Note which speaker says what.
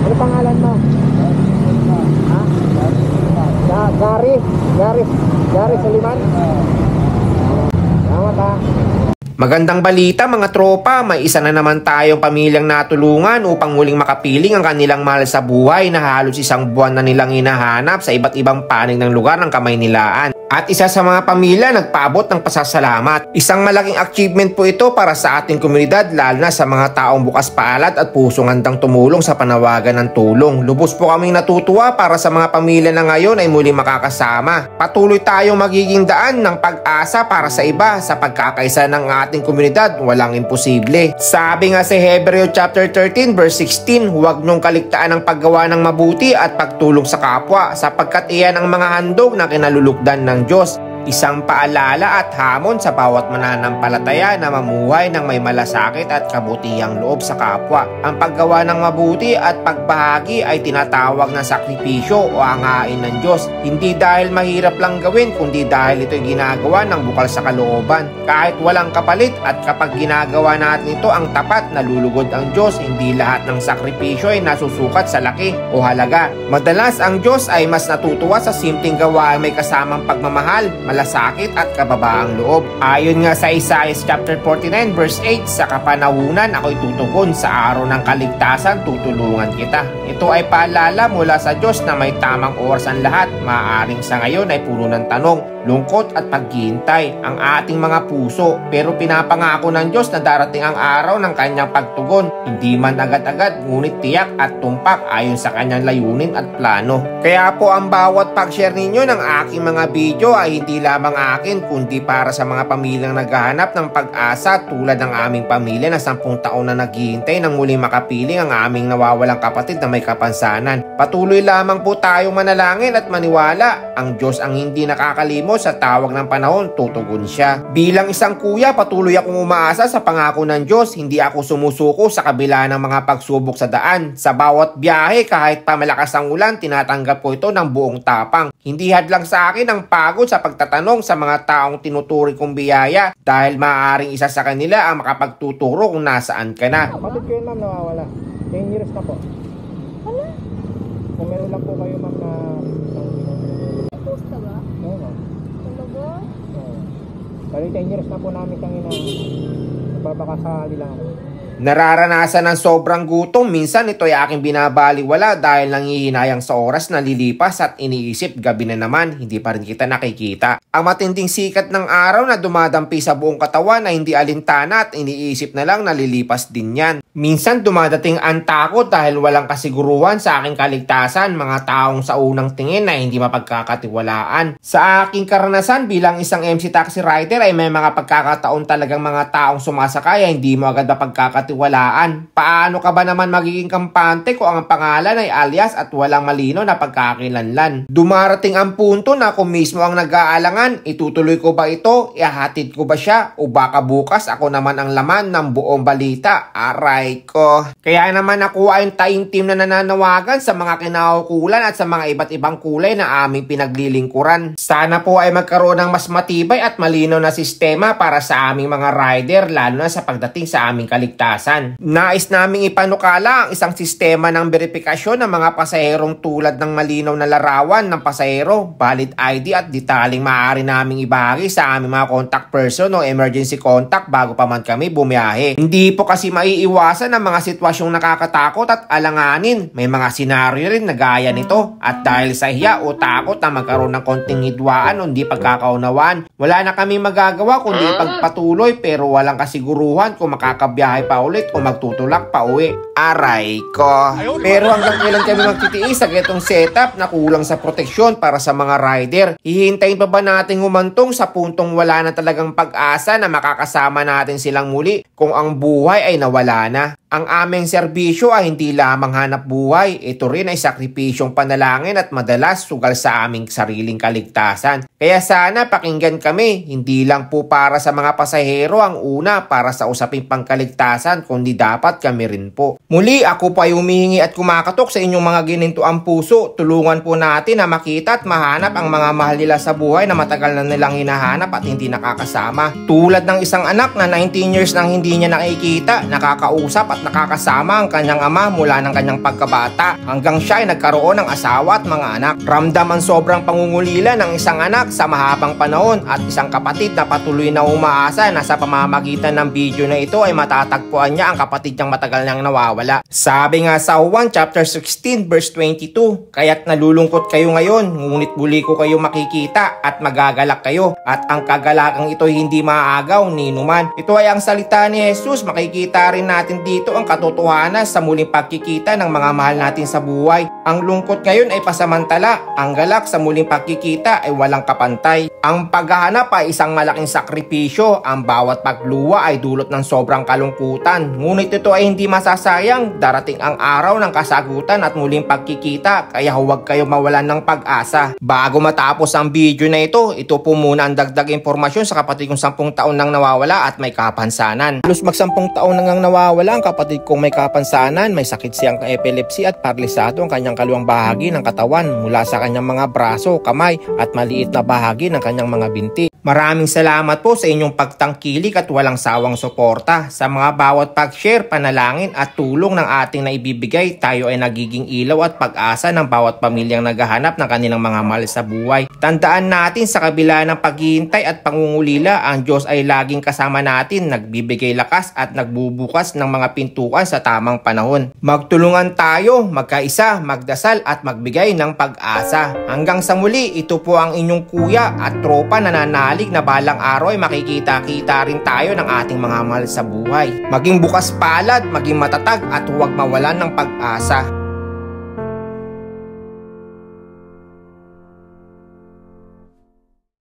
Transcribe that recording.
Speaker 1: Ano pangalan mo? Ha? Gary Suliman? Salamat ha.
Speaker 2: Magandang balita mga tropa, may isa na naman tayong pamilyang natulungan upang muling makapiling ang kanilang mahal sa buhay na halos isang buwan na nilang hinahanap sa iba't ibang panig ng lugar ng Kamaynilaan. At isa sa mga pamilya nagpaabot ng pasasalamat. Isang malaking achievement po ito para sa ating komunidad, lalo na sa mga taong bukas paalad at pusong handang tumulong sa panawagan ng tulong. Lubos po kaming natutuwa para sa mga pamilya na ngayon ay muli makakasama. Patuloy tayong magiging daan ng pag-asa para sa iba sa pagkakaisa ng ating komunidad, walang imposible. Sabi nga sa Hebreo chapter 13 verse 16, huwag niyong kaligtaan ang paggawa ng mabuti at pagtulong sa kapwa, sapagkat iyan ang mga handog na kinalulugdan ng Diyos. Isang paalala at hamon sa bawat mananampalataya na mamuhay ng may malasakit at kabutihang loob sa kapwa. Ang paggawa ng mabuti at pagbahagi ay tinatawag na sakripisyo o hangain ng Diyos. Hindi dahil mahirap lang gawin, kundi dahil ito'y ginagawa ng bukal sa kalooban. Kahit walang kapalit, at kapag ginagawa natin ito ang tapat, nalulugod ang Diyos. Hindi lahat ng sakripisyo ay nasusukat sa laki o halaga. Madalas ang Diyos ay mas natutuwa sa simpleng gawain may kasamang pagmamahal, malasakit at kababaang loob. Ayon nga sa Isaiah chapter 49 verse 8, sa kapanahunan ako'y tutugon, sa araw ng kaligtasan tutulungan kita. Ito ay paalala mula sa Diyos na may tamang oras ang lahat. Maaaring sa ngayon ay puno ng tanong, lungkot at paghihintay ang ating mga puso, pero pinapangako ng Diyos na darating ang araw ng kanyang pagtugon. Hindi man agad-agad, ngunit tiyak at tumpak ayon sa kanyang layunin at plano. Kaya po ang bawat pag-share ninyo ng aking mga video ay hindi lamang akin, kundi para sa mga pamilyang naghahanap ng pag-asa tulad ng aming pamilya na 10 taon na naghihintay ng muling makapiling ang aming nawawalang kapatid na may kapansanan. Patuloy lamang po tayong manalangin at maniwala. Ang Diyos ang hindi nakakalimot, sa tawag ng panahon tutugon siya. Bilang isang kuya, patuloy akong umaasa sa pangako ng Diyos. Hindi ako sumusuko sa kabila ng mga pagsubok sa daan. Sa bawat biyahe, kahit pa malakas ang ulan, tinatanggap ko ito ng buong tapang. Hindi hadlang sa akin ang pagod sa pagtatanong sa mga taong tinuturi kong biyaya, dahil maaaring isa sa kanila ang makapagtuturo kung nasaan ka na.
Speaker 1: Kapatid ko yun ma'am, nawawala. 10 years na po.
Speaker 3: Ano?
Speaker 1: Kung meron lang po kayo ma'am na
Speaker 3: Post ka ba?
Speaker 1: oo ma'am.
Speaker 3: Talaga?
Speaker 1: Oo. Pero 10 years na po namin siyang nagbabakasali lang ako.
Speaker 2: Nararanasan ng sobrang gutom, minsan ito ay aking binabaliwala dahil nangihinayang sa oras na lilipas at iniisip gabi na naman, hindi pa rin kita nakikita. Ang matinding sikat ng araw na dumadampi sa buong katawan na hindi alintana at iniisip na lang nalilipas din yan. Minsan dumadating ang takot dahil walang kasiguruhan sa aking kaligtasan, mga taong sa unang tingin na hindi mapagkakatiwalaan. Sa aking karanasan bilang isang MC taxi rider ay may mga pagkakataon talagang mga taong sumasakay ay hindi mo agad mapagkakatiwalaan. Paano ka ba naman magiging kampante kung ang pangalan ay alias at walang malino na pagkakilanlan? Dumarating ang punto na ako mismo ang nag-aalangan, itutuloy ko ba ito? Ihahatid ko ba siya? O baka bukas ako naman ang laman ng buong balita? Aray ko. Kaya naman ako ay taimtim na nananawagan sa mga kinaukulan at sa mga iba't ibang kulay na aming pinaglilingkuran. Sana po ay magkaroon ng mas matibay at malinaw na sistema para sa aming mga rider, lalo na sa pagdating sa aming kaligtasan. Nais naming ipanukala ang isang sistema ng verifikasyon ng mga pasaherong tulad ng malinaw na larawan ng pasahero, valid ID at detaling maaari naming ibahagi sa aming mga contact person o emergency contact bago pa man kami bumiyahe. Hindi po kasi maiiwasan ng mga sitwasyong nakakatakot at alanganin. May mga senaryo rin na gaya nito, at dahil sa hiya o takot na magkaroon ng konting hidwaan o hindi pagkakaunawaan, wala na kami magagawa kundi pagpatuloy, pero walang kasiguruhan kung makakabiyahe pa ulit o magtutulak pa uwi. Aray ko. Pero hanggang kailan kami magtitiis sa ganitong setup na kulang sa proteksyon para sa mga rider? Hihintayin pa ba natin humantong sa puntong wala na talagang pag-asa na makakasama natin silang muli kung ang buhay ay nawala na? Ang aming serbisyo ay hindi lamang hanap buhay, ito rin ay sakripisyong panalangin at madalas sugal sa aming sariling kaligtasan. Kaya sana pakinggan kami, hindi lang po para sa mga pasahero ang una para sa usaping pangkaligtasan, kundi dapat kami rin po. Muli, ako po ay humihingi at kumakatok sa inyong mga ginintuang puso. Tulungan po natin na makita at mahanap ang mga mahal nila sa buhay na matagal na nilang hinahanap at hindi nakakasama. Tulad ng isang anak na 19 years nang hindi niya nakikita, nakakausap at at nakakasama ang kanyang ama mula ng kanyang pagkabata hanggang siya ay nagkaroon ng asawa at mga anak. Ramdam ang sobrang pangungulila ng isang anak sa mahabang panahon at isang kapatid na patuloy na umaasa na sa pamamagitan ng video na ito ay matatagpuan niya ang kapatid niyang matagal nang nawawala. Sabi nga sa 1 chapter 16 verse 22, kaya't nalulungkot kayo ngayon, ngunit muli ko kayo makikita at magagalak kayo, at ang kagalakang ito hindi maaagaw ni numan. Ito ay ang salita ni Jesus. Makikita rin natin dito ang katotohanan sa muling pagkikita ng mga mahal natin sa buhay. Ang lungkot ngayon ay pasamantala, ang galak sa muling pagkikita ay walang kapantay. Ang paghahanap ay isang malaking sakripisyo, ang bawat pagluwa ay dulot ng sobrang kalungkutan. Ngunit ito ay hindi masasayang, darating ang araw ng kasagutan at muling pagkikita, kaya huwag kayo mawalan ng pag-asa. Bago matapos ang video na ito po muna ang dagdag impormasyon sa kapatid kong 10 taon nang nawawala at may kapansanan. Halos mag 10 taon nang nawawala ang kapatid kong may kapansanan, may sakit siyang epilepsy at paralisado ang kanyang kaluwang bahagi ng katawan mula sa kanyang mga braso, kamay at maliit na bahagi ng kanyang mga binti. Maraming salamat po sa inyong pagtangkilik at walang sawang suporta. Sa mga bawat pag-share, panalangin at tulong ng ating naibibigay, tayo ay nagiging ilaw at pag-asa ng bawat pamilyang naghahanap ng kanilang mga mahal sa buhay. Tandaan natin sa kabila ng paghihintay at pangungulila, ang Diyos ay laging kasama natin, nagbibigay lakas at nagbubukas ng mga pintuan sa tamang panahon. Magtulungan tayo, magkaisa, magdasal at magbigay ng pag-asa. Hanggang sa muli, ito po ang inyong kuya at tropa na nanalig na balang araw ay makikita-kita rin tayo ng ating mga mahal sa buhay. Maging bukas palad, maging matatag at huwag mawalan ng pag-asa.